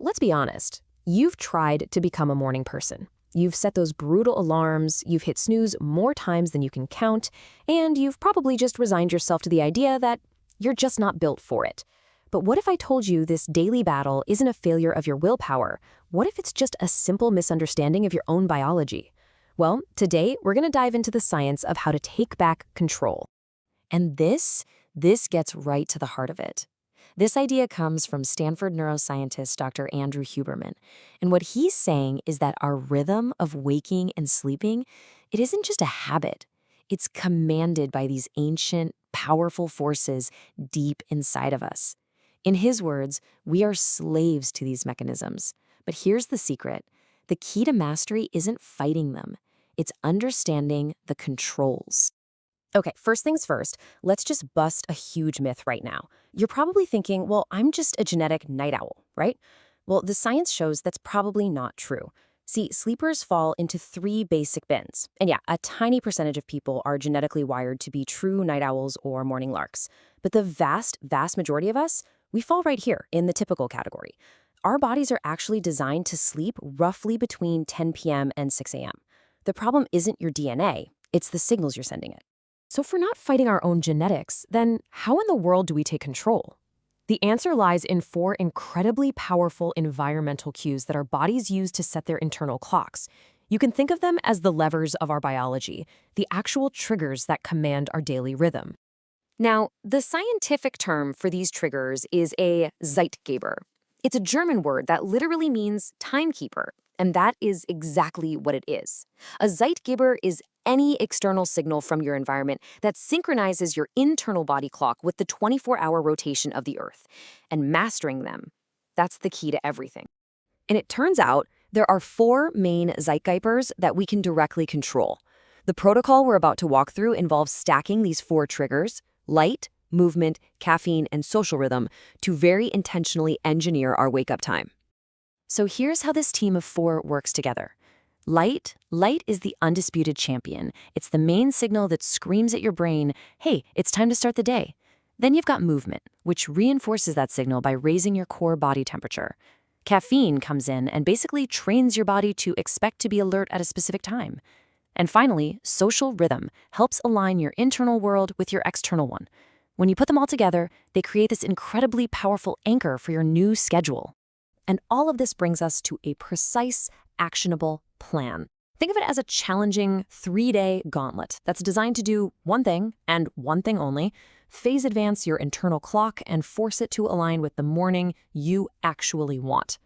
let's be honest. You've tried to become a morning person. You've set those brutal alarms, you've hit snooze more times than you can count, and you've probably just resigned yourself to the idea that you're just not built for it. But what if I told you this daily battle isn't a failure of your willpower? What if it's just a simple misunderstanding of your own biology? Well, today we're going to dive into the science of how to take back control. And this gets right to the heart of it. This idea comes from Stanford Neuroscientist Dr. Andrew Huberman. And what he's saying is that our rhythm of waking and sleeping, it isn't just a habit. It's commanded by these ancient, powerful forces deep inside of us. In his words, we are slaves to these mechanisms. But here's the secret. The key to mastery isn't fighting them. It's understanding the controls. Okay, first things first, let's just bust a huge myth right now. You're probably thinking, well, I'm just a genetic night owl, right? Well, the science shows that's probably not true. See, sleepers fall into 3 basic bins. And yeah, a tiny percentage of people are genetically wired to be true night owls or morning larks. But the vast majority of us, we fall right here in the typical category. Our bodies are actually designed to sleep roughly between 10 p.m. and 6 a.m. The problem isn't your DNA, it's the signals you're sending it. So if we're not fighting our own genetics, then how in the world do we take control? The answer lies in 4 incredibly powerful environmental cues that our bodies use to set their internal clocks. You can think of them as the levers of our biology, the actual triggers that command our daily rhythm. Now, the scientific term for these triggers is a ZEITGEBER. It's a German word that literally means timekeeper, and that is exactly what it is. A ZEITGEBER is any external signal from your environment that synchronizes your internal body clock with the 24-hour rotation of the Earth. And mastering them, that's the key to everything. And it turns out there are 4 main ZEITGEBERs that we can directly control. The protocol we're about to walk through involves stacking these 4 triggers, light, movement, caffeine, and social rhythm, to very intentionally engineer our wake-up time. So here's how this team of 4 works together. Light is the undisputed champion. It's the main signal that screams at your brain, hey, it's time to start the day. Then you've got movement, which reinforces that signal by raising your core body temperature. Caffeine comes in and basically trains your body to expect to be alert at a specific time. And finally, social rhythm helps align your internal world with your external one. When you put them all together, they create this incredibly powerful anchor for your new schedule. And all of this brings us to a precise, actionable plan. Think of it as a challenging 3-day gauntlet that's designed to do one thing and one thing only: phase advance your internal clock and force it to align with the morning you actually want.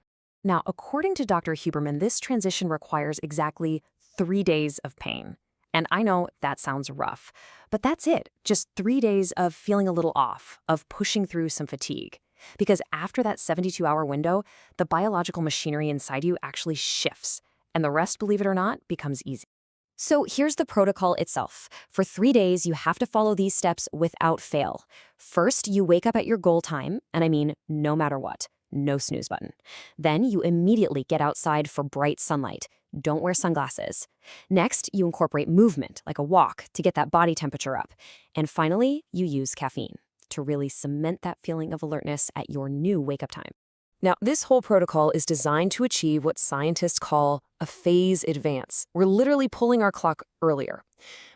Now, according to Dr. Huberman, this transition requires exactly 3 days of pain. And I know that sounds rough, but that's it. Just 3 days of feeling a little off, of pushing through some fatigue. Because after that 72-hour window, the biological machinery inside you actually shifts, and the rest, believe it or not, becomes easy. So here's the protocol itself. For 3 days, you have to follow these steps without fail. First, you wake up at your goal time, and I mean no matter what, no snooze button. Then you immediately get outside for bright sunlight. Don't wear sunglasses. Next, you incorporate movement, like a walk, to get that body temperature up. And finally, you use caffeine to really cement that feeling of alertness at your new wake-up time. Now, this whole protocol is designed to achieve what scientists call a phase advance. We're literally pulling our clock earlier.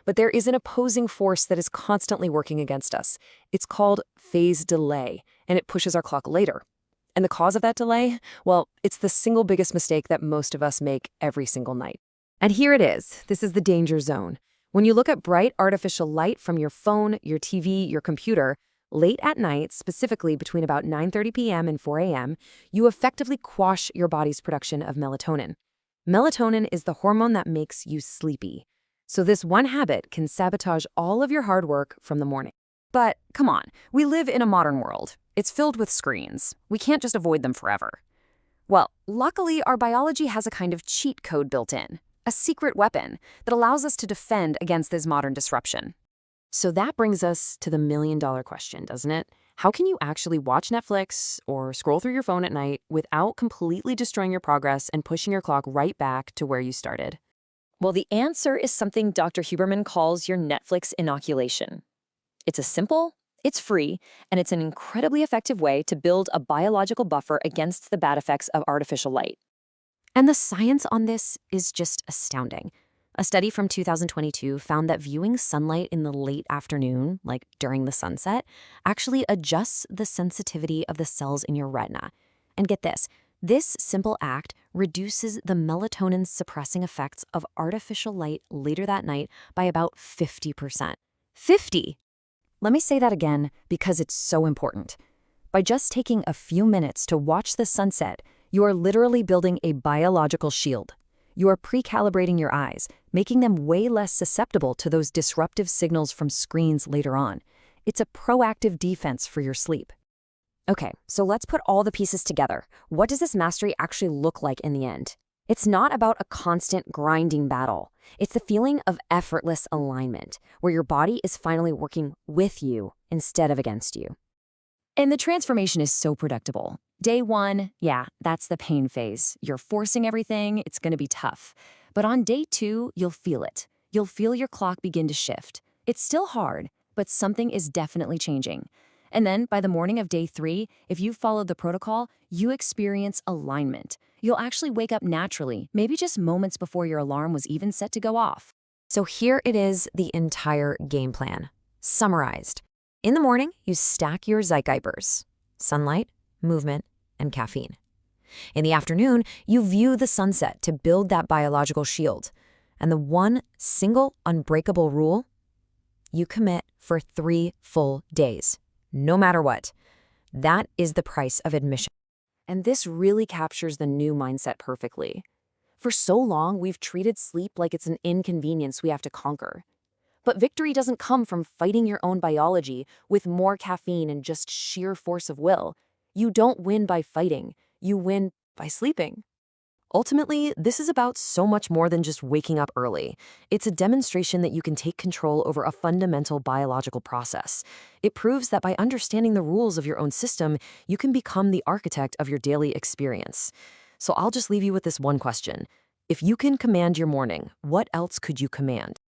But there is an opposing force that is constantly working against us. It's called phase delay, and it pushes our clock later. And the cause of that delay? Well, it's the single biggest mistake that most of us make every single night. And here it is. This is the danger zone. When you look at bright artificial light from your phone, your TV, your computer, late at night, specifically between about 9:30 p.m. and 4 a.m., you effectively quash your body's production of melatonin. Melatonin is the hormone that makes you sleepy. So this one habit can sabotage all of your hard work from the morning. But come on, we live in a modern world. It's filled with screens. We can't just avoid them forever. Well, luckily, our biology has a kind of cheat code built in, a secret weapon that allows us to defend against this modern disruption. So that brings us to the million-dollar question, doesn't it? How can you actually watch Netflix or scroll through your phone at night without completely destroying your progress and pushing your clock right back to where you started? Well, the answer is something Dr. Huberman calls your Netflix inoculation. It's a simple It's free, and it's an incredibly effective way to build a biological buffer against the bad effects of artificial light. And the science on this is just astounding. A study from 2022 found that viewing sunlight in the late afternoon, like during the sunset, actually adjusts the sensitivity of the cells in your retina. And get this simple act reduces the melatonin suppressing effects of artificial light later that night by about 50%. 50! Let me say that again because it's so important. By just taking a few minutes to watch the sunset, you are literally building a biological shield. You are pre-calibrating your eyes, making them way less susceptible to those disruptive signals from screens later on. It's a proactive defense for your sleep. Okay, so let's put all the pieces together. What does this mastery actually look like in the end? It's not about a constant grinding battle. It's the feeling of effortless alignment, where your body is finally working with you instead of against you. And the transformation is so predictable. Day 1, yeah, that's the pain phase. You're forcing everything, it's gonna be tough. But on day 2, you'll feel it. You'll feel your clock begin to shift. It's still hard, but something is definitely changing. And then by the morning of day 3, if you followed the protocol, you experience alignment. You'll actually wake up naturally, maybe just moments before your alarm was even set to go off. So here it is, the entire game plan. Summarized. In the morning, you stack your ZEITGEBERS: sunlight, movement, and caffeine. In the afternoon, you view the sunset to build that biological shield. And the one single unbreakable rule: you commit for 3 full days, no matter what. That is the price of admission. And this really captures the new mindset perfectly. For so long, we've treated sleep like it's an inconvenience we have to conquer. But victory doesn't come from fighting your own biology with more caffeine and just sheer force of will. You don't win by fighting. You win by sleeping. Ultimately, this is about so much more than just waking up early. It's a demonstration that you can take control over a fundamental biological process. It proves that by understanding the rules of your own system, you can become the architect of your daily experience. So I'll just leave you with this one question. If you can command your morning, what else could you command?